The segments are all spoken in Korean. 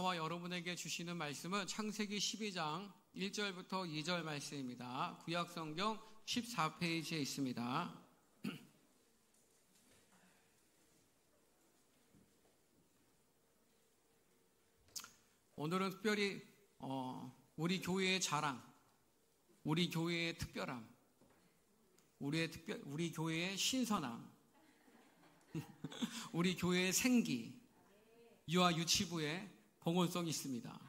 저와 여러분에게 주시는 말씀은 창세기 12장 1절부터 2절 말씀입니다. 구약성경 14페이지에 있습니다. 오늘은 특별히 우리 교회의 자랑, 우리 교회의 특별함, 우리 교회의 신선함, 우리 교회의 생기, 유아 유치부의 봉헌성이 있습니다.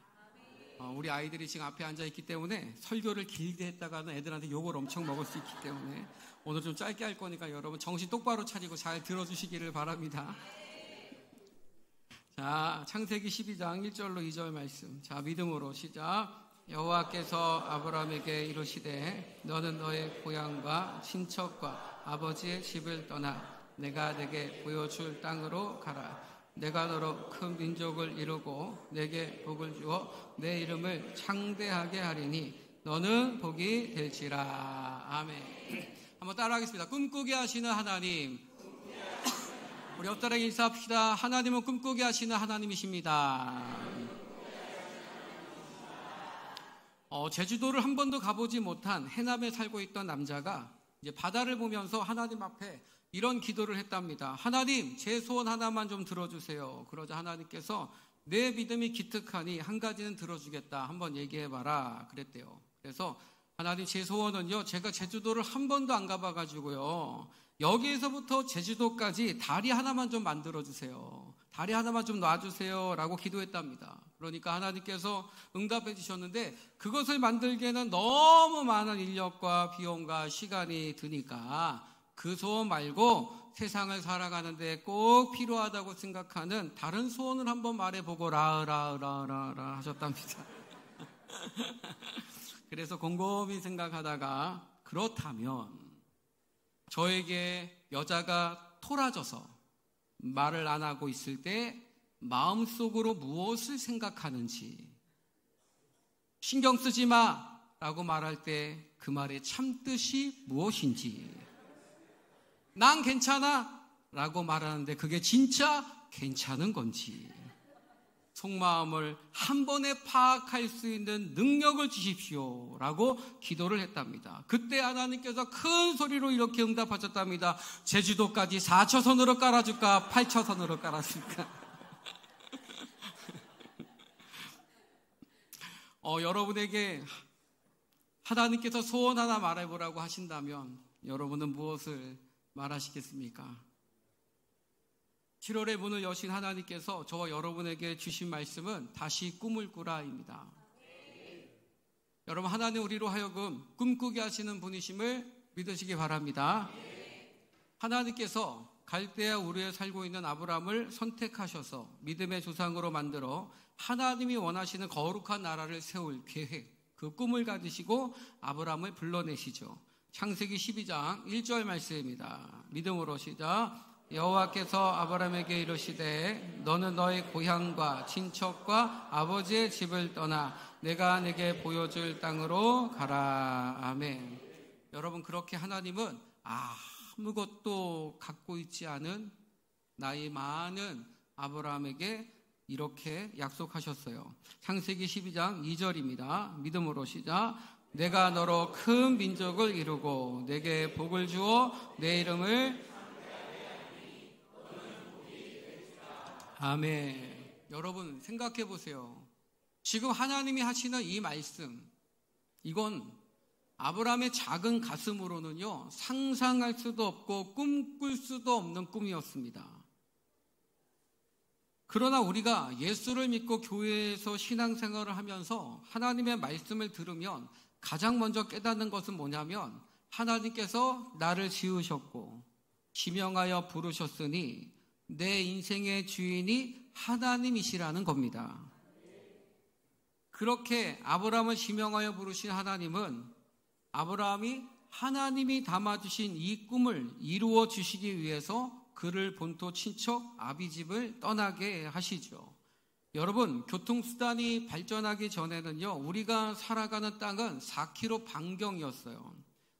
우리 아이들이 지금 앞에 앉아있기 때문에 설교를 길게 했다가는 애들한테 욕을 엄청 먹을 수 있기 때문에 오늘 좀 짧게 할 거니까 여러분 정신 똑바로 차리고 잘 들어주시기를 바랍니다. 자, 창세기 12장 1절로 2절 말씀. 자, 믿음으로 시작. 여호와께서 아브라함에게 이르시되 너는 너의 고향과 친척과 아버지의 집을 떠나 내가 내게 보여줄 땅으로 가라. 내가 너로 큰 민족을 이루고 내게 복을 주어 내 이름을 창대하게 하리니 너는 복이 될지라. 아멘. 한번 따라하겠습니다. 꿈꾸게 하시는 하나님. 우리 옆사람에게 인사합시다. 하나님은 꿈꾸게 하시는 하나님이십니다. 제주도를 한 번도 가보지 못한 해남에 살고 있던 남자가 이제 바다를 보면서 하나님 앞에 이런 기도를 했답니다. 하나님, 제 소원 하나만 좀 들어주세요. 그러자 하나님께서 내 믿음이 기특하니 한 가지는 들어주겠다. 한번 얘기해봐라. 그랬대요. 그래서 하나님, 제 소원은요, 제가 제주도를 한 번도 안 가봐가지고요, 여기에서부터 제주도까지 다리 하나만 좀 만들어주세요. 다리 하나만 좀 놔주세요. 라고 기도했답니다. 그러니까 하나님께서 응답해 주셨는데 그것을 만들기에는 너무 많은 인력과 비용과 시간이 드니까 그 소원 말고 세상을 살아가는데 꼭 필요하다고 생각하는 다른 소원을 한번 말해보고 라으라 하셨답니다. 그래서 곰곰이 생각하다가 그렇다면 저에게 여자가 토라져서 말을 안 하고 있을 때 마음속으로 무엇을 생각하는지, 신경 쓰지 마 라고 말할 때 그 말의 참뜻이 무엇인지, 난 괜찮아 라고 말하는데 그게 진짜 괜찮은 건지, 속마음을 한 번에 파악할 수 있는 능력을 주십시오 라고 기도를 했답니다. 그때 하나님께서 큰 소리로 이렇게 응답하셨답니다. 제주도까지 4차선으로 깔아줄까 8차선으로 깔아줄까. 여러분에게 하나님께서 소원 하나 말해보라고 하신다면 여러분은 무엇을 말하시겠습니까? 7월의 문을 여신 하나님께서 저와 여러분에게 주신 말씀은 다시 꿈을 꾸라입니다. 여러분, 하나님 우리로 하여금 꿈꾸게 하시는 분이심을 믿으시기 바랍니다. 하나님께서 갈대아 우르에 살고 있는 아브라함을 선택하셔서 믿음의 조상으로 만들어 하나님이 원하시는 거룩한 나라를 세울 계획, 그 꿈을 가지시고 아브라함을 불러내시죠. 창세기 12장 1절 말씀입니다. 믿음으로 시작. 여호와께서 아브라함에게 이르시되 너는 너의 고향과 친척과 아버지의 집을 떠나 내가 내게 보여줄 땅으로 가라. 아멘. 여러분, 그렇게 하나님은 아무것도 갖고 있지 않은 나이 많은 아브라함에게 이렇게 약속하셨어요. 창세기 12장 2절입니다. 믿음으로 시작. 내가 너로 큰 민족을 이루고 내게 복을 주어 내 이름을 아멘. 여러분 생각해 보세요. 지금 하나님이 하시는 이 말씀, 이건 아브라함의 작은 가슴으로는요 상상할 수도 없고 꿈꿀 수도 없는 꿈이었습니다. 그러나 우리가 예수를 믿고 교회에서 신앙생활을 하면서 하나님의 말씀을 들으면 가장 먼저 깨닫는 것은 뭐냐면 하나님께서 나를 지으셨고 지명하여 부르셨으니 내 인생의 주인이 하나님이시라는 겁니다. 그렇게 아브라함을 지명하여 부르신 하나님은 아브라함이 하나님이 담아주신 이 꿈을 이루어 주시기 위해서 그를 본토 친척 아비집을 떠나게 하시죠. 여러분, 교통수단이 발전하기 전에는요 우리가 살아가는 땅은 4km 반경이었어요.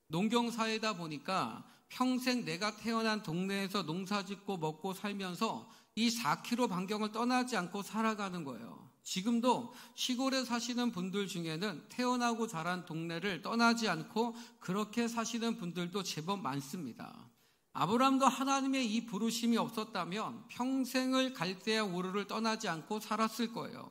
농경사회다 보니까 평생 내가 태어난 동네에서 농사짓고 먹고 살면서 이 4km 반경을 떠나지 않고 살아가는 거예요. 지금도 시골에 사시는 분들 중에는 태어나고 자란 동네를 떠나지 않고 그렇게 사시는 분들도 제법 많습니다. 아브라함도 하나님의 이 부르심이 없었다면 평생을 갈대아 우르를 떠나지 않고 살았을 거예요.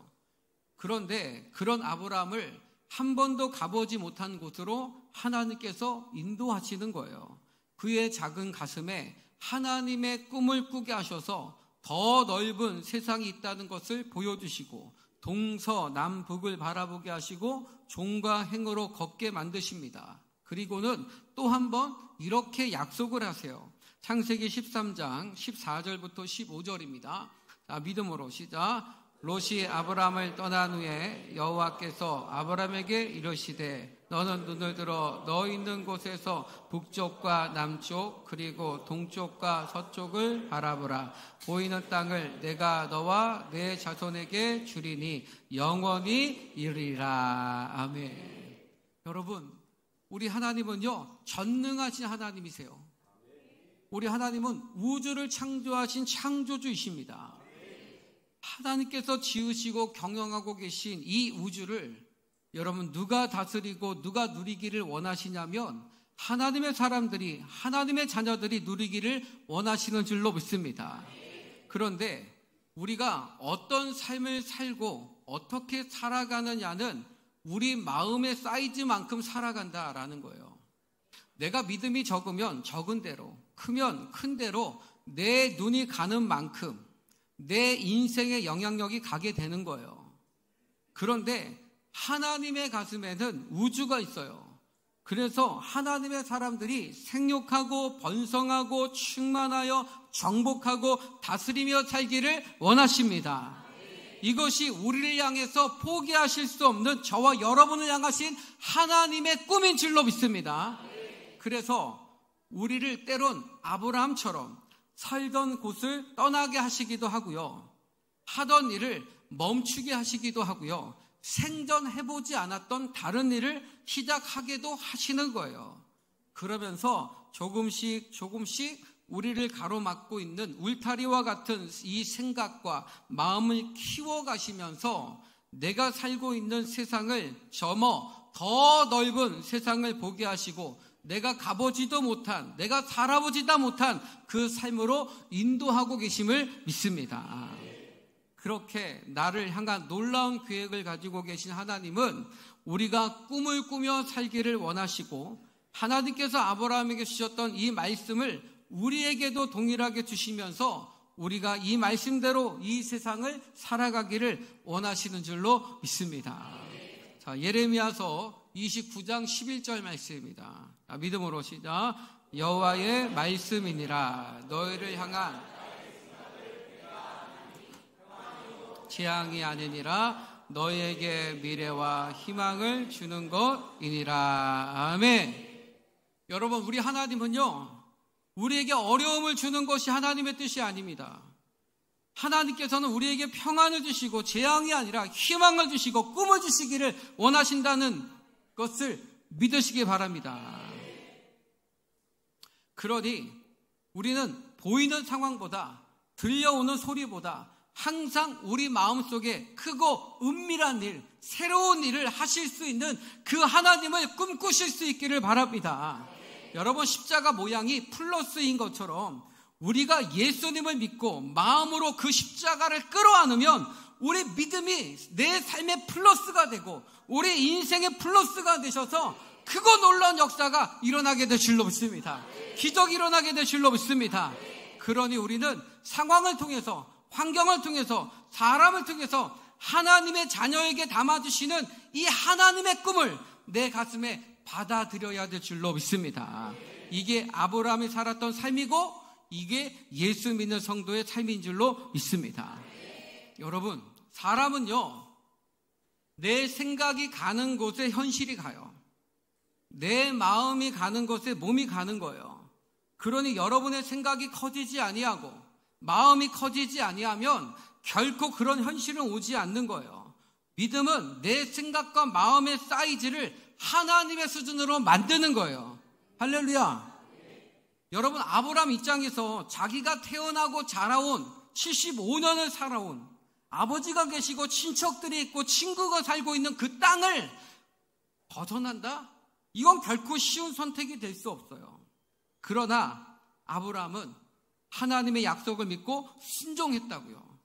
그런데 그런 아브라함을 한 번도 가보지 못한 곳으로 하나님께서 인도하시는 거예요. 그의 작은 가슴에 하나님의 꿈을 꾸게 하셔서 더 넓은 세상이 있다는 것을 보여주시고 동서남북을 바라보게 하시고 종과 행으로 걷게 만드십니다. 그리고는 또 한 번 이렇게 약속을 하세요. 창세기 13장 14절부터 15절입니다. 자, 믿음으로 시작. 롯이 아브라함을 떠난 후에 여호와께서 아브라함에게 이르시되 너는 눈을 들어 너 있는 곳에서 북쪽과 남쪽 그리고 동쪽과 서쪽을 바라보라. 보이는 땅을 내가 너와 내 자손에게 주리니 영원히 이르리라. 아멘. 여러분, 우리 하나님은요 전능하신 하나님이세요. 우리 하나님은 우주를 창조하신 창조주이십니다. 하나님께서 지으시고 경영하고 계신 이 우주를 여러분 누가 다스리고 누가 누리기를 원하시냐면 하나님의 사람들이, 하나님의 자녀들이 누리기를 원하시는 줄로 믿습니다. 그런데 우리가 어떤 삶을 살고 어떻게 살아가느냐는 우리 마음의 사이즈만큼 살아간다라는 거예요. 내가 믿음이 적으면 적은 대로, 크면 큰 대로 내 눈이 가는 만큼 내 인생의 영향력이 가게 되는 거예요. 그런데 하나님의 가슴에는 우주가 있어요. 그래서 하나님의 사람들이 생육하고 번성하고 충만하여 정복하고 다스리며 살기를 원하십니다. 이것이 우리를 향해서 포기하실 수 없는 저와 여러분을 향하신 하나님의 꿈인 줄로 믿습니다. 그래서 우리를 때론 아브라함처럼 살던 곳을 떠나게 하시기도 하고요. 하던 일을 멈추게 하시기도 하고요. 생전해보지 않았던 다른 일을 시작하게도 하시는 거예요. 그러면서 조금씩 우리를 가로막고 있는 울타리와 같은 이 생각과 마음을 키워가시면서 내가 살고 있는 세상을 넘어 더 넓은 세상을 보게 하시고 내가 가보지도 못한, 내가 살아보지도 못한 그 삶으로 인도하고 계심을 믿습니다. 그렇게 나를 향한 놀라운 계획을 가지고 계신 하나님은 우리가 꿈을 꾸며 살기를 원하시고 하나님께서 아브라함에게 주셨던 이 말씀을 우리에게도 동일하게 주시면서 우리가 이 말씀대로 이 세상을 살아가기를 원하시는 줄로 믿습니다. 자, 예레미야서 29장 11절 말씀입니다. 믿음으로 시작. 여호와의 말씀이니라. 너희를 향한 재앙이 아니니라. 너희에게 미래와 희망을 주는 것이니라. 아멘. 여러분, 우리 하나님은요 우리에게 어려움을 주는 것이 하나님의 뜻이 아닙니다. 하나님께서는 우리에게 평안을 주시고 재앙이 아니라 희망을 주시고 꿈을 주시기를 원하신다는 것을 믿으시기 바랍니다. 그러니 우리는 보이는 상황보다 들려오는 소리보다 항상 우리 마음속에 크고 은밀한 일, 새로운 일을 하실 수 있는 그 하나님을 꿈꾸실 수 있기를 바랍니다. 여러분, 십자가 모양이 플러스인 것처럼 우리가 예수님을 믿고 마음으로 그 십자가를 끌어안으면 우리 믿음이 내 삶의 플러스가 되고 우리 인생의 플러스가 되셔서 크고 놀라운 역사가 일어나게 될 줄로 믿습니다. 기적이 일어나게 될 줄로 믿습니다. 그러니 우리는 상황을 통해서, 환경을 통해서, 사람을 통해서 하나님의 자녀에게 담아주시는 이 하나님의 꿈을 내 가슴에 받아들여야 될 줄로 믿습니다. 이게 아브라함이 살았던 삶이고 이게 예수 믿는 성도의 삶인 줄로 믿습니다. 여러분, 사람은요 내 생각이 가는 곳에 현실이 가요. 내 마음이 가는 곳에 몸이 가는 거예요. 그러니 여러분의 생각이 커지지 아니하고 마음이 커지지 아니하면 결코 그런 현실은 오지 않는 거예요. 믿음은 내 생각과 마음의 사이즈를 하나님의 수준으로 만드는 거예요. 할렐루야. 여러분, 아브라함 입장에서 자기가 태어나고 자라온 75년을 살아온 아버지가 계시고 친척들이 있고 친구가 살고 있는 그 땅을 벗어난다? 이건 결코 쉬운 선택이 될 수 없어요. 그러나 아브라함은 하나님의 약속을 믿고 순종했다고요.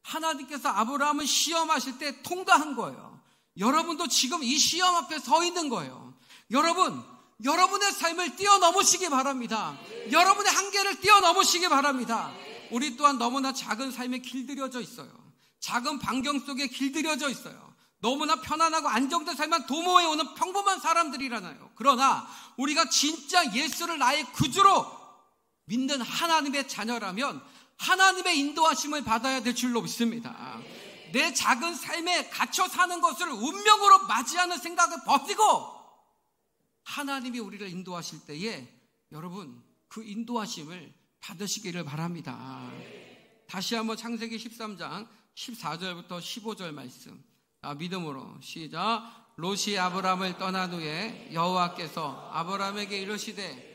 하나님께서 아브라함을 시험하실 때 통과한 거예요. 여러분도 지금 이 시험 앞에 서 있는 거예요. 여러분의 삶을 뛰어넘으시기 바랍니다. 여러분의 한계를 뛰어넘으시기 바랍니다. 우리 또한 너무나 작은 삶에 길들여져 있어요. 작은 반경 속에 길들여져 있어요. 너무나 편안하고 안정된 삶만 도모해오는 평범한 사람들이라나요. 그러나 우리가 진짜 예수를 나의 구주로 믿는 하나님의 자녀라면 하나님의 인도하심을 받아야 될 줄로 믿습니다. 내 작은 삶에 갇혀 사는 것을 운명으로 맞이하는 생각을 버티고 하나님이 우리를 인도하실 때에 여러분 그 인도하심을 받으시기를 바랍니다. 다시 한번 창세기 13장 14절부터 15절 말씀. 믿음으로 시작. 롯이 아브람을 떠난 후에 여호와께서 아브람에게 이르시되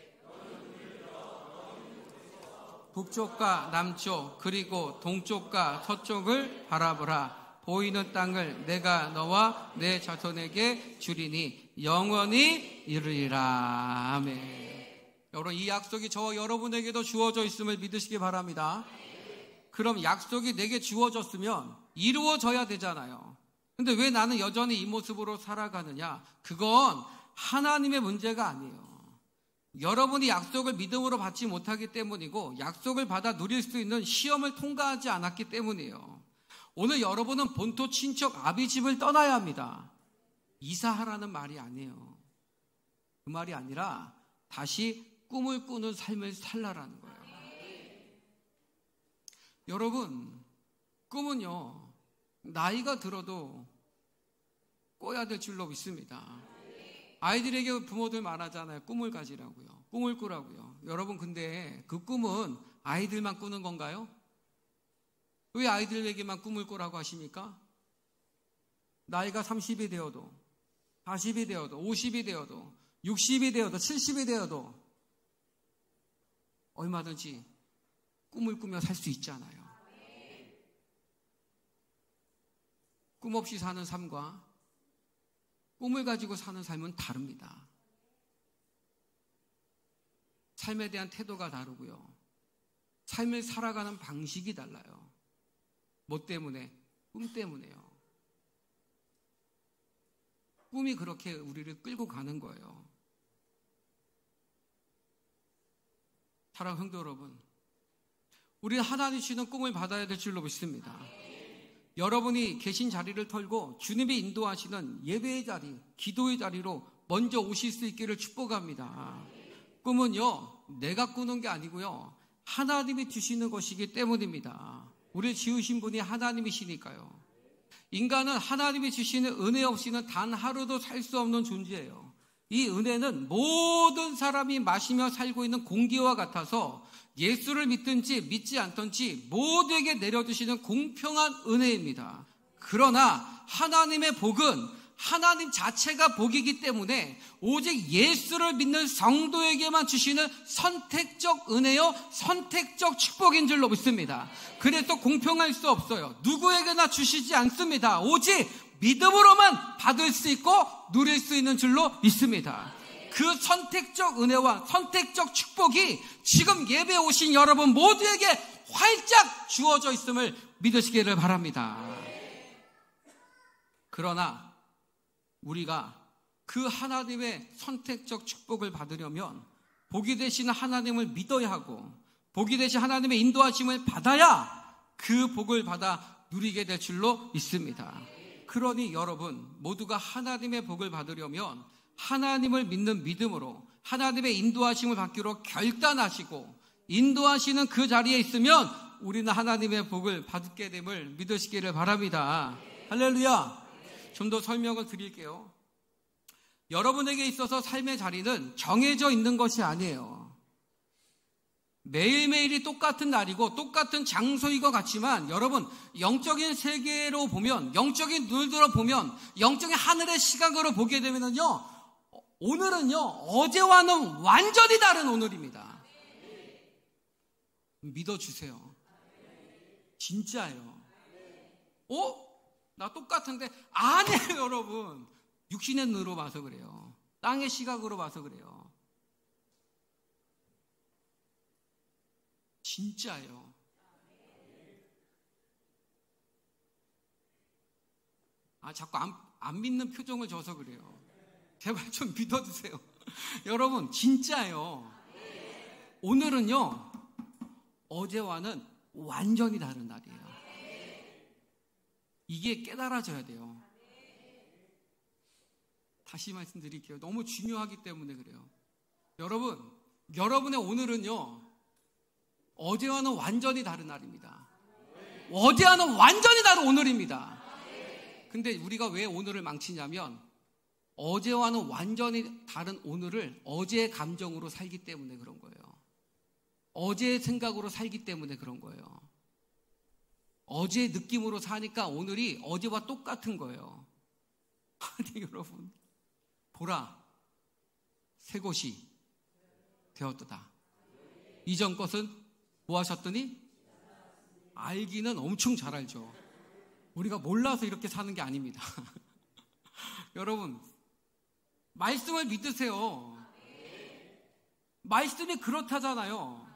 북쪽과 남쪽 그리고 동쪽과 서쪽을 바라보라. 보이는 땅을 내가 너와 내 자손에게 주리니 영원히 이르리라. 아멘. 여러분 이 약속이 저와 여러분에게도 주어져 있음을 믿으시기 바랍니다. 그럼 약속이 내게 주어졌으면 이루어져야 되잖아요. 근데 왜 나는 여전히 이 모습으로 살아가느냐? 그건 하나님의 문제가 아니에요. 여러분이 약속을 믿음으로 받지 못하기 때문이고 약속을 받아 누릴 수 있는 시험을 통과하지 않았기 때문이에요. 오늘 여러분은 본토 친척 아비집을 떠나야 합니다. 이사하라는 말이 아니에요. 그 말이 아니라 다시 꿈을 꾸는 삶을 살라라는 거예요. 여러분 꿈은요 나이가 들어도 꿔야 될 줄로 믿습니다. 아이들에게 부모들 말하잖아요. 꿈을 가지라고요. 꿈을 꾸라고요. 여러분 근데 그 꿈은 아이들만 꾸는 건가요? 왜 아이들에게만 꿈을 꾸라고 하십니까? 나이가 30이 되어도 40이 되어도 50이 되어도 60이 되어도 70이 되어도 얼마든지 꿈을 꾸며 살 수 있잖아요. 꿈 없이 사는 삶과 꿈을 가지고 사는 삶은 다릅니다. 삶에 대한 태도가 다르고요. 삶을 살아가는 방식이 달라요. 뭐 때문에? 꿈 때문에요. 꿈이 그렇게 우리를 끌고 가는 거예요. 사랑하는 성도 여러분, 우리는 하나님 주시는 꿈을 받아야 될 줄로 믿습니다. 여러분이 계신 자리를 털고 주님이 인도하시는 예배의 자리, 기도의 자리로 먼저 오실 수 있기를 축복합니다. 꿈은요, 내가 꾸는 게 아니고요, 하나님이 주시는 것이기 때문입니다. 우리 지으신 분이 하나님이시니까요. 인간은 하나님이 주시는 은혜 없이는 단 하루도 살 수 없는 존재예요. 이 은혜는 모든 사람이 마시며 살고 있는 공기와 같아서 예수를 믿든지 믿지 않든지 모두에게 내려주시는 공평한 은혜입니다. 그러나 하나님의 복은 하나님 자체가 복이기 때문에 오직 예수를 믿는 성도에게만 주시는 선택적 은혜요, 선택적 축복인 줄로 믿습니다. 그래서 공평할 수 없어요. 누구에게나 주시지 않습니다. 오직 믿음으로만 받을 수 있고 누릴 수 있는 줄로 믿습니다. 그 선택적 은혜와 선택적 축복이 지금 예배에 오신 여러분 모두에게 활짝 주어져 있음을 믿으시기를 바랍니다. 그러나 우리가 그 하나님의 선택적 축복을 받으려면 복이 되시는 하나님을 믿어야 하고 복이 되신 하나님의 인도하심을 받아야 그 복을 받아 누리게 될 줄로 믿습니다. 그러니 여러분 모두가 하나님의 복을 받으려면 하나님을 믿는 믿음으로 하나님의 인도하심을 받기로 결단하시고 인도하시는 그 자리에 있으면 우리는 하나님의 복을 받게 됨을 믿으시기를 바랍니다. 할렐루야. 좀 더 설명을 드릴게요. 여러분에게 있어서 삶의 자리는 정해져 있는 것이 아니에요. 매일매일이 똑같은 날이고 똑같은 장소인 것 같지만 여러분 영적인 세계로 보면 영적인 눈으로 보면 영적인 하늘의 시각으로 보게 되면요 오늘은요 어제와는 완전히 다른 오늘입니다. 믿어주세요. 진짜예요. 나 똑같은데 아니에요, 여러분. 육신의 눈으로 봐서 그래요. 땅의 시각으로 봐서 그래요. 진짜예요. 자꾸 안 믿는 표정을 줘서 그래요. 제발 좀 믿어주세요. 여러분, 진짜예요. 오늘은요, 어제와는 완전히 다른 날이에요. 이게 깨달아져야 돼요. 다시 말씀드릴게요. 너무 중요하기 때문에 그래요. 여러분의 오늘은요, 어제와는 완전히 다른 날입니다. 어제와는 완전히 다른 오늘입니다. 근데 우리가 왜 오늘을 망치냐면, 어제와는 완전히 다른 오늘을 어제의 감정으로 살기 때문에 그런 거예요. 어제의 생각으로 살기 때문에 그런 거예요. 어제의 느낌으로 사니까 오늘이 어제와 똑같은 거예요. 아니, 여러분, 보라, 새 것이 되었도다. 이전 것은 뭐 하셨더니? 알기는 엄청 잘 알죠. 우리가 몰라서 이렇게 사는 게 아닙니다. 여러분, 말씀을 믿으세요. 말씀이 그렇다잖아요.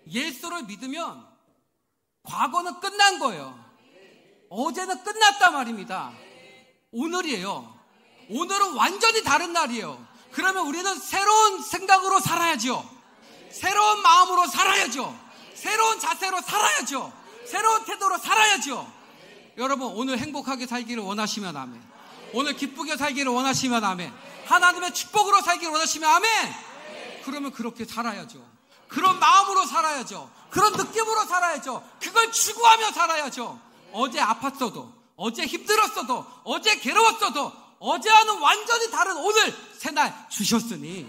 예수를 믿으면 과거는 끝난 거예요. 어제는 끝났단 말입니다. 오늘이에요. 오늘은 완전히 다른 날이에요. 그러면 우리는 새로운 생각으로 살아야죠. 새로운 마음으로 살아야죠. 새로운 자세로 살아야죠. 새로운 태도로 살아야죠. 여러분, 오늘 행복하게 살기를 원하시면 아멘. 오늘 기쁘게 살기를 원하시면 아멘. 하나님의 축복으로 살기를 원하시면 아멘. 그러면 그렇게 살아야죠. 그런 마음으로 살아야죠. 그런 느낌으로 살아야죠. 그걸 추구하며 살아야죠. 어제 아팠어도, 어제 힘들었어도, 어제 괴로웠어도, 어제와는 완전히 다른 오늘 새날 주셨으니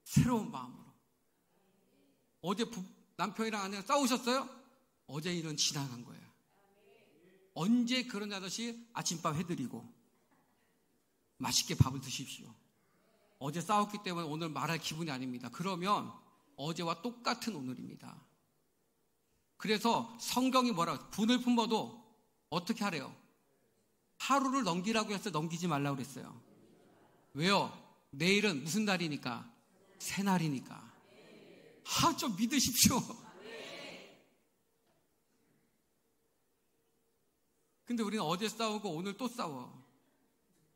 새로운 마음으로. 어제 남편이랑 아내랑 싸우셨어요? 어제 일은 지나간 거예요. 언제 그런 아저씨 아침밥 해드리고 맛있게 밥을 드십시오. 어제 싸웠기 때문에 오늘 말할 기분이 아닙니다. 그러면 어제와 똑같은 오늘입니다. 그래서 성경이 뭐라고, 분을 품어도 어떻게 하래요? 하루를 넘기라고 했어요? 넘기지 말라고 그랬어요? 왜요? 내일은 무슨 날이니까? 새 날이니까. 좀 믿으십시오. 근데 우리는 어제 싸우고 오늘 또 싸워.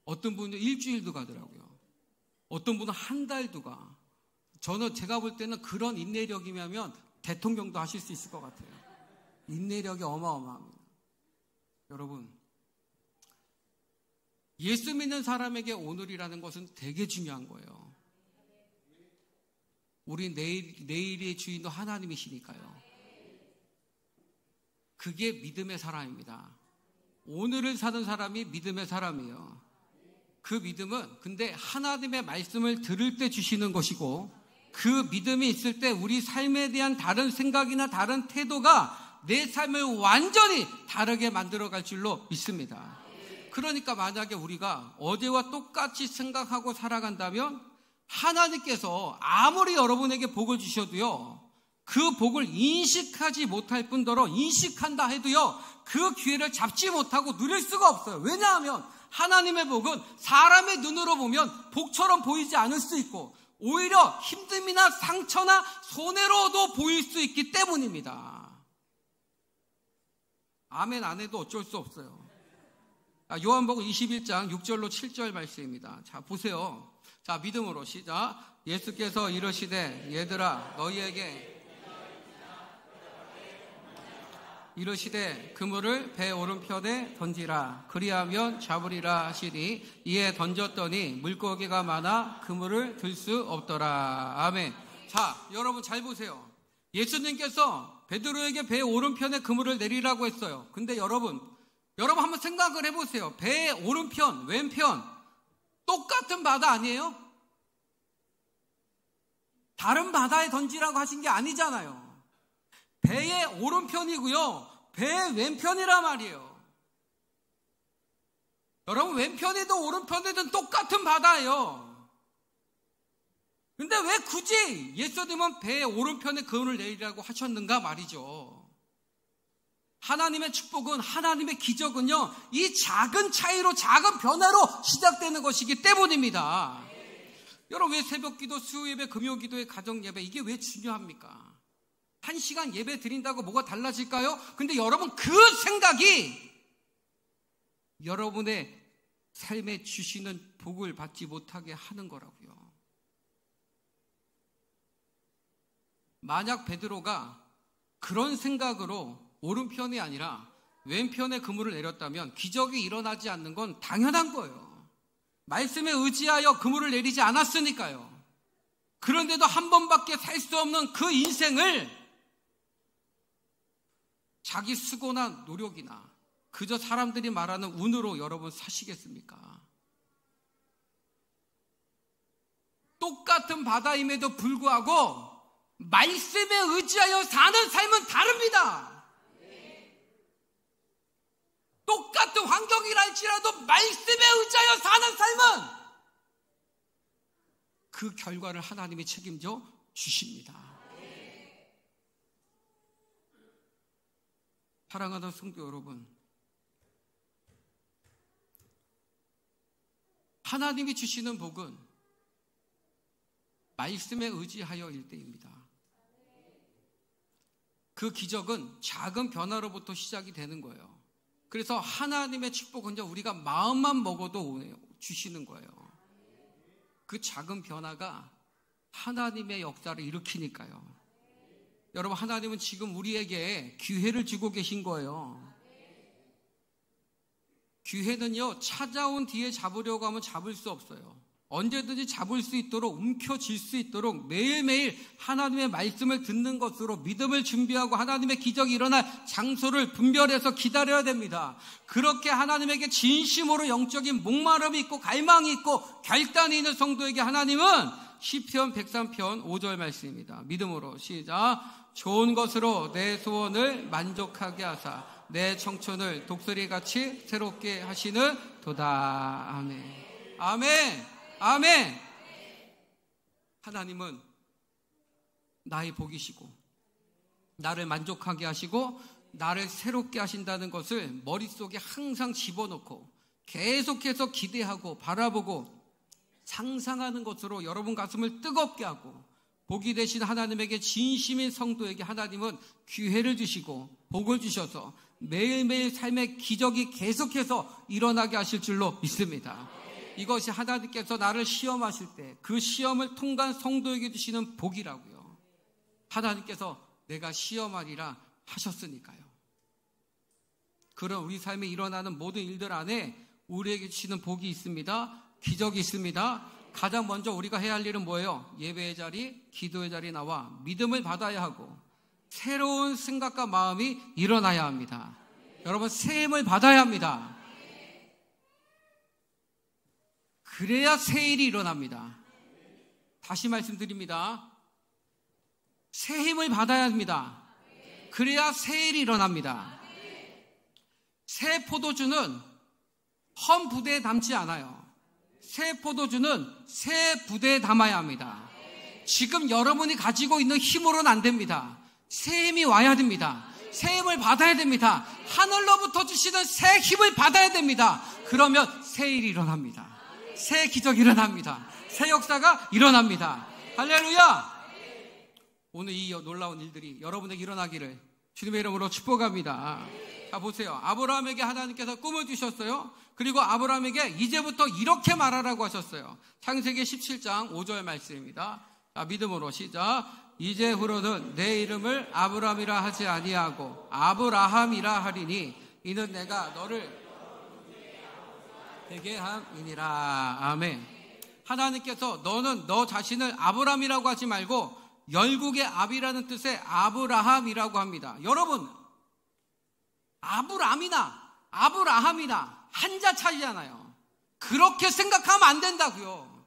어떤 분은 일주일도 가더라고요. 어떤 분은 한 달도 가. 제가 볼 때는 그런 인내력이면 대통령도 하실 수 있을 것 같아요. 인내력이 어마어마합니다. 여러분, 예수 믿는 사람에게 오늘이라는 것은 되게 중요한 거예요. 우리 내일의 주인도 하나님이시니까요. 그게 믿음의 사람입니다. 오늘을 사는 사람이 믿음의 사람이에요. 그 믿음은 근데 하나님의 말씀을 들을 때 주시는 것이고, 그 믿음이 있을 때 우리 삶에 대한 다른 생각이나 다른 태도가 내 삶을 완전히 다르게 만들어갈 줄로 믿습니다. 그러니까 만약에 우리가 어제와 똑같이 생각하고 살아간다면 하나님께서 아무리 여러분에게 복을 주셔도요, 그 복을 인식하지 못할 뿐더러 인식한다 해도요, 그 기회를 잡지 못하고 누릴 수가 없어요. 왜냐하면 하나님의 복은 사람의 눈으로 보면 복처럼 보이지 않을 수 있고, 오히려 힘듦이나 상처나 손해로도 보일 수 있기 때문입니다. 아멘 안 해도 어쩔 수 없어요. 요한복음 21장 6절로 7절 말씀입니다. 자, 보세요. 자, 믿음으로 시작. 예수께서 이르시되 얘들아 너희에게 이르시되 그물을 배 오른편에 던지라. 그리하면 잡으리라 하시니 이에 던졌더니 물고기가 많아 그물을 들 수 없더라. 아멘. 자, 여러분 잘 보세요. 예수님께서 베드로에게 배 오른편에 그물을 내리라고 했어요. 근데 여러분 한번 생각을 해보세요. 배의 오른편, 왼편 똑같은 바다 아니에요? 다른 바다에 던지라고 하신 게 아니잖아요. 배의 오른편이고요, 배의 왼편이란 말이에요. 여러분, 왼편이든 오른편이든 똑같은 바다예요. 근데 왜 굳이 예수님은 배의 오른편에 그물을 내리라고 하셨는가 말이죠. 하나님의 축복은, 하나님의 기적은요, 이 작은 차이로, 작은 변화로 시작되는 것이기 때문입니다. 여러분, 왜 새벽 기도, 수요 예배, 금요 기도회, 가정 예배, 이게 왜 중요합니까? 1시간 예배 드린다고 뭐가 달라질까요? 근데 여러분, 그 생각이 여러분의 삶에 주시는 복을 받지 못하게 하는 거라고요. 만약 베드로가 그런 생각으로 오른편이 아니라 왼편에 그물을 내렸다면 기적이 일어나지 않는 건 당연한 거예요. 말씀에 의지하여 그물을 내리지 않았으니까요. 그런데도 한 번밖에 살 수 없는 그 인생을 자기 수고나 노력이나 그저 사람들이 말하는 운으로 여러분 사시겠습니까? 똑같은 바다임에도 불구하고 말씀에 의지하여 사는 삶은 다릅니다. 똑같은 환경이라 할지라도 말씀에 의지하여 사는 삶은 그 결과를 하나님이 책임져 주십니다. 사랑하는 성도 여러분, 하나님이 주시는 복은 말씀에 의지하여일 때입니다. 그 기적은 작은 변화로부터 시작이 되는 거예요. 그래서 하나님의 축복은 우리가 마음만 먹어도 주시는 거예요. 그 작은 변화가 하나님의 역사를 일으키니까요. 여러분, 하나님은 지금 우리에게 기회를 주고 계신 거예요. 기회는요, 찾아온 뒤에 잡으려고 하면 잡을 수 없어요. 언제든지 잡을 수 있도록, 움켜쥘 수 있도록 매일매일 하나님의 말씀을 듣는 것으로 믿음을 준비하고 하나님의 기적이 일어날 장소를 분별해서 기다려야 됩니다. 그렇게 하나님에게 진심으로 영적인 목마름이 있고 갈망이 있고 결단이 있는 성도에게 하나님은 시편 103편 5절 말씀입니다. 믿음으로 시작. 좋은 것으로 내 소원을 만족하게 하사 내 청춘을 독수리같이 새롭게 하시는 도다. 아멘. 아멘. 아멘. 하나님은 나의 복이시고 나를 만족하게 하시고 나를 새롭게 하신다는 것을 머릿속에 항상 집어넣고 계속해서 기대하고 바라보고 상상하는 것으로 여러분 가슴을 뜨겁게 하고 복이 되신 하나님에게 진심인 성도에게 하나님은 기회를 주시고 복을 주셔서 매일매일 삶의 기적이 계속해서 일어나게 하실 줄로 믿습니다. 이것이 하나님께서 나를 시험하실 때 그 시험을 통과한 성도에게 주시는 복이라고요. 하나님께서 내가 시험하리라 하셨으니까요. 그런 우리 삶에 일어나는 모든 일들 안에 우리에게 주시는 복이 있습니다. 기적이 있습니다. 가장 먼저 우리가 해야 할 일은 뭐예요? 예배의 자리, 기도의 자리 나와 믿음을 받아야 하고 새로운 생각과 마음이 일어나야 합니다. 여러분, 새 힘을 받아야 합니다. 그래야 새 일이 일어납니다. 다시 말씀드립니다. 새 힘을 받아야 합니다. 그래야 새 일이 일어납니다. 새 포도주는 헌 부대에 담지 않아요. 새 포도주는 새 부대에 담아야 합니다. 지금 여러분이 가지고 있는 힘으로는 안 됩니다. 새 힘이 와야 됩니다. 새 힘을 받아야 됩니다. 하늘로부터 주시는 새 힘을 받아야 됩니다. 그러면 새 일이 일어납니다. 새 기적이 일어납니다. 새 역사가 일어납니다. 할렐루야! 오늘 이 놀라운 일들이 여러분에게 일어나기를 주님의 이름으로 축복합니다. 자, 보세요. 아브라함에게 하나님께서 꿈을 주셨어요. 그리고 아브라함에게 이제부터 이렇게 말하라고 하셨어요. 창세기 17장 5절 말씀입니다. 자, 믿음으로 시작. 이제후로는 내 이름을 아브라함이라 하지 아니하고 아브라함이라 하리니 이는 내가 너를 되게 함이니라. 아멘. 하나님께서 너는 너 자신을 아브라함이라고 하지 말고 열국의 압이라는 뜻의 아브라함이라고 합니다. 여러분, 아브라함이나 한자 차이잖아요. 그렇게 생각하면 안 된다고요.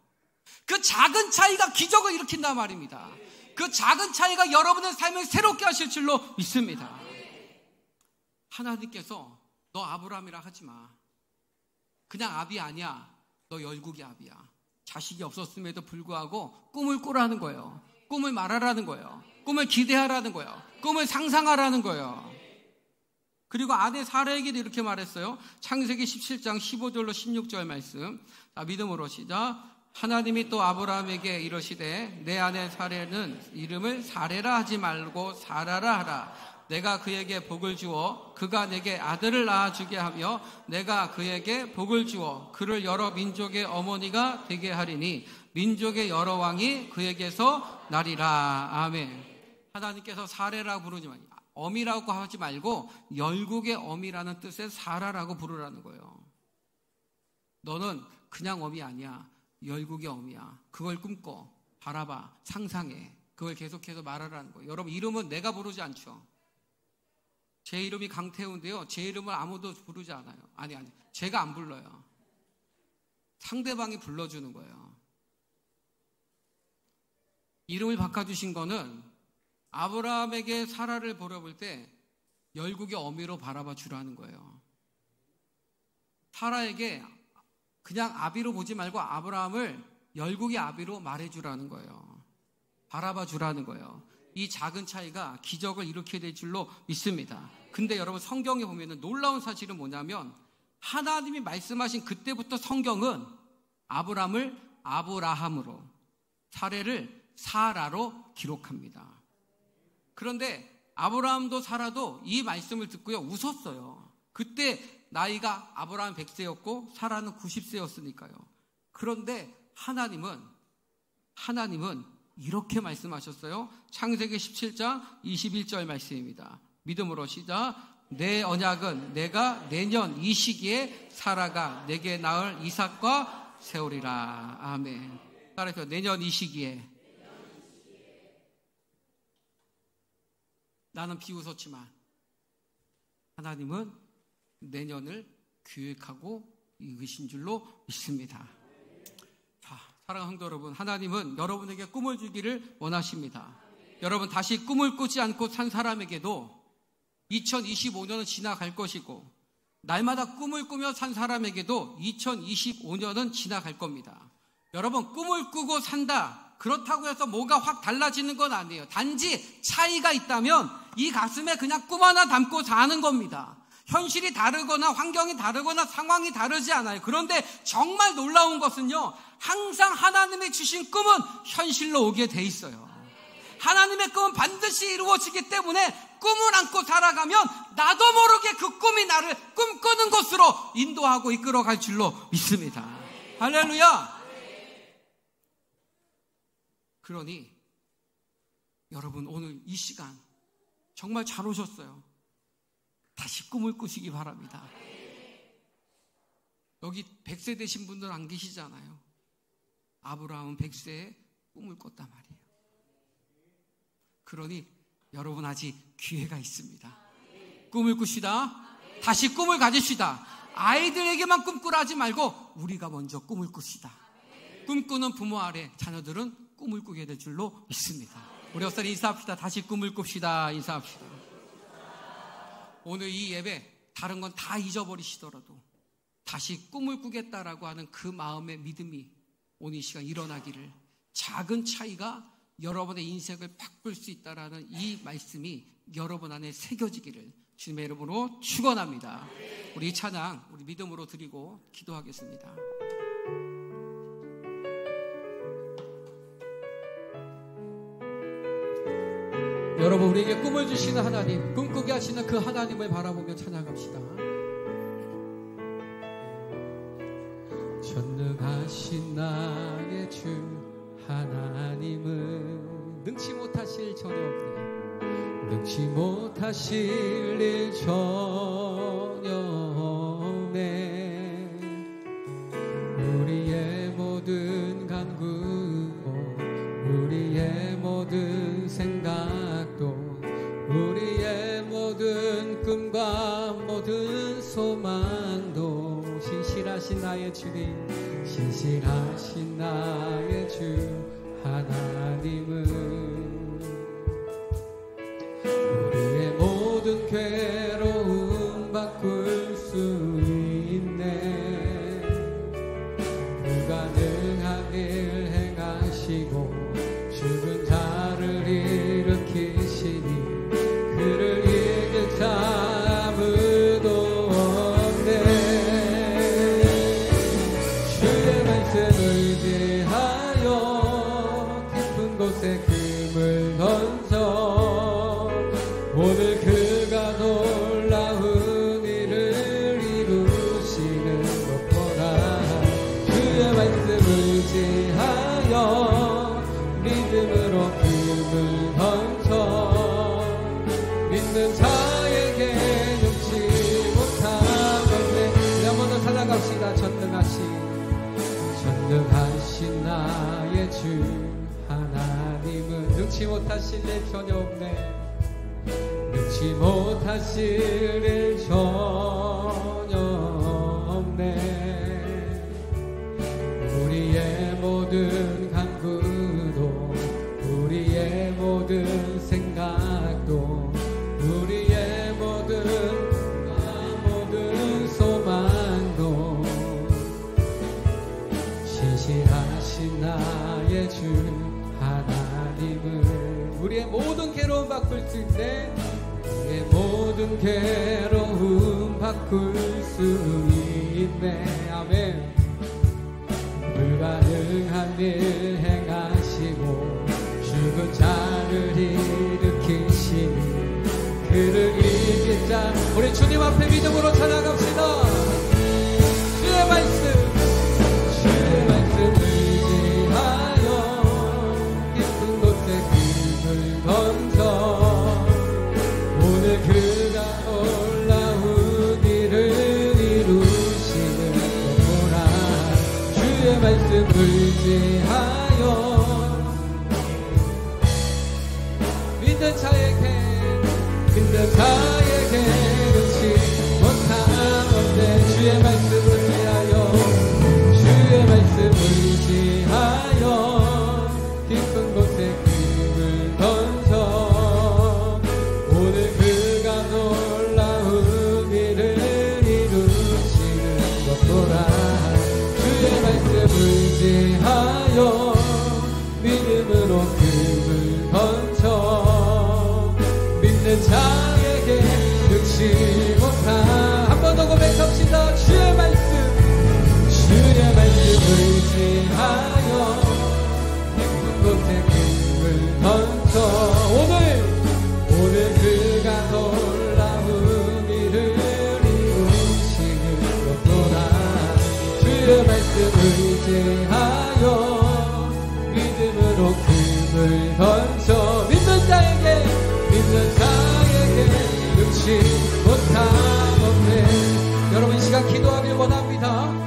그 작은 차이가 기적을 일으킨단 말입니다. 그 작은 차이가 여러분의 삶을 새롭게 하실 줄로 믿습니다. 하나님께서 너 아브라함이라 하지 마. 그냥 압이 아니야. 너 열국의 압이야. 자식이 없었음에도 불구하고 꿈을 꾸라는 거예요. 꿈을 말하라는 거예요. 꿈을 기대하라는 거예요. 꿈을 상상하라는 거예요. 그리고 아내 사라에게도 이렇게 말했어요. 창세기 17장 15절로 16절 말씀. 자, 믿음으로 시작. 하나님이 또 아브라함에게 이러시되 내 아내 사라는 이름을 사레라 하지 말고 사라라 하라. 내가 그에게 복을 주어 그가 내게 아들을 낳아주게 하며 내가 그에게 복을 주어 그를 여러 민족의 어머니가 되게 하리니 민족의 여러 왕이 그에게서 나리라. 아멘. 하나님께서 사레라고 부르지만 어미라고 하지 말고 열국의 어미라는 뜻의 사라라고 부르라는 거예요. 너는 그냥 어미 아니야. 열국의 어미야. 그걸 꿈꿔, 바라봐, 상상해. 그걸 계속해서 말하라는 거예요. 여러분, 이름은 내가 부르지 않죠. 제 이름이 강태훈인데요. 제 이름을 아무도 부르지 않아요. 아니, 제가 안 불러요. 상대방이 불러주는 거예요. 이름을 바꿔주신 거는 아브라함에게 사라를 물어볼 때 열국의 어미로 바라봐 주라는 거예요. 사라에게 그냥 아비로 보지 말고 아브라함을 열국의 아비로 말해주라는 거예요. 바라봐 주라는 거예요. 이 작은 차이가 기적을 일으켜야 될 줄로 믿습니다. 근데 여러분, 성경에 보면 놀라운 사실은 뭐냐면 하나님이 말씀하신 그때부터 성경은 아브라함을 아브라함으로, 사레를 사라로 기록합니다. 그런데 아브라함도 사라도 이 말씀을 듣고요 웃었어요. 그때 나이가 아브라함 100세였고 사라는 90세였으니까요. 그런데 하나님은 이렇게 말씀하셨어요. 창세기 17장 21절 말씀입니다. 믿음으로 시작. 내 언약은 내가 내년 이 시기에 사라가 내게 낳을 이삭과 세우리라. 아멘. 따라서 내년 이 시기에. 나는 비웃었지만 하나님은 내년을 계획하고 이끄신 줄로 믿습니다. 자, 사랑하는 성도 여러분, 하나님은 여러분에게 꿈을 주기를 원하십니다. 여러분, 다시 꿈을 꾸지 않고 산 사람에게도 2025년은 지나갈 것이고, 날마다 꿈을 꾸며 산 사람에게도 2025년은 지나갈 겁니다. 여러분, 꿈을 꾸고 산다, 그렇다고 해서 뭐가 확 달라지는 건 아니에요. 단지 차이가 있다면 이 가슴에 그냥 꿈 하나 담고 사는 겁니다. 현실이 다르거나 환경이 다르거나 상황이 다르지 않아요. 그런데 정말 놀라운 것은요, 항상 하나님이 주신 꿈은 현실로 오게 돼 있어요. 하나님의 꿈은 반드시 이루어지기 때문에 꿈을 안고 살아가면 나도 모르게 그 꿈이 나를 꿈꾸는 곳으로 인도하고 이끌어갈 줄로 믿습니다. 할렐루야. 그러니 여러분, 오늘 이 시간 정말 잘 오셨어요. 다시 꿈을 꾸시기 바랍니다. 여기 100세 되신 분들 안 계시잖아요. 아브라함은 100세에 꿈을 꿨단 말이에요. 그러니 여러분, 아직 기회가 있습니다. 꿈을 꾸시다. 다시 꿈을 가집시다. 아이들에게만 꿈꾸라지 말고 우리가 먼저 꿈을 꾸시다. 꿈꾸는 부모 아래 자녀들은 꿈을 꾸게 될 줄로 믿습니다. 우리 옆사람 인사합시다. 다시 꿈을 꿉시다. 인사합시다. 오늘 이 예배 다른 건 다 잊어버리시더라도 다시 꿈을 꾸겠다라고 하는 그 마음의 믿음이 오늘 이 시간 일어나기를, 작은 차이가 여러분의 인생을 바꿀 수 있다라는 이 말씀이 여러분 안에 새겨지기를 주님의 이름으로 축원합니다. 우리 이 찬양 우리 믿음으로 드리고 기도하겠습니다. 여러분, 우리에게 꿈을 주시는 하나님, 꿈꾸게 하시는 그 하나님을 바라보며 찬양합시다. 전능하신 나의 주 하나님은 능치 못하실 전혀 없네. 능치 못하실 일 전혀 없네. 우리의 모든 간구고 우리의 모든 생각도 우리의 모든 꿈과 모든 소망도 신실하신 나의 주님, 신실하신 나의 주 하나님은 우리의 모든 괴로움 바꿀 수 있네. 불가능한 일 행하시고 죽은 자를 일으키시니 그를 이길 자함은 능치 못하실 일 전혀 없네. 능치 못하실 일 전혀 없네. 우리의 모든 간구도, 우리의 모든 생각도, 우리의 모든 소망도 신실하신 나의 주 하나님을 우리의 모든 괴로움 바꿀 수 있네. 우리의 모든 괴로움 바꿀 수 있네. 아멘. 불가능한 일 행하시고 죽은 자를 일으키시니 그를 이길 자. 우리 주님 앞에 믿음으로 찬양합시다. 주의 말씀, 주의 말씀 의지하여 깊은 곳에 금을 던져 오늘 그가 놀라운 일을 이루시는 거라. 주의 말씀 의지하여 믿는 자에게 능치 못하는데 주의 말씀을 의지하여, 주의 말씀을 의지하여 깊은 곳에 금을 던져 오늘 그가 놀라운 일을 이루시는 것보라. 주의 말씀을 의지하여 믿음으로 금을 던져 믿는 자에게 능치 못한. 한 번 더 고백합시다. 주의 말씀, 주의 말씀 의지하여 깊은 곳에 금을 던져 오늘 그가 놀라운 일을 이루시는 것보다. 주의 말씀 의지하여 믿음으로 금을 던져 믿는 자에게 능치 못하는데. 여러분 이 시간 기도하길 원합니다.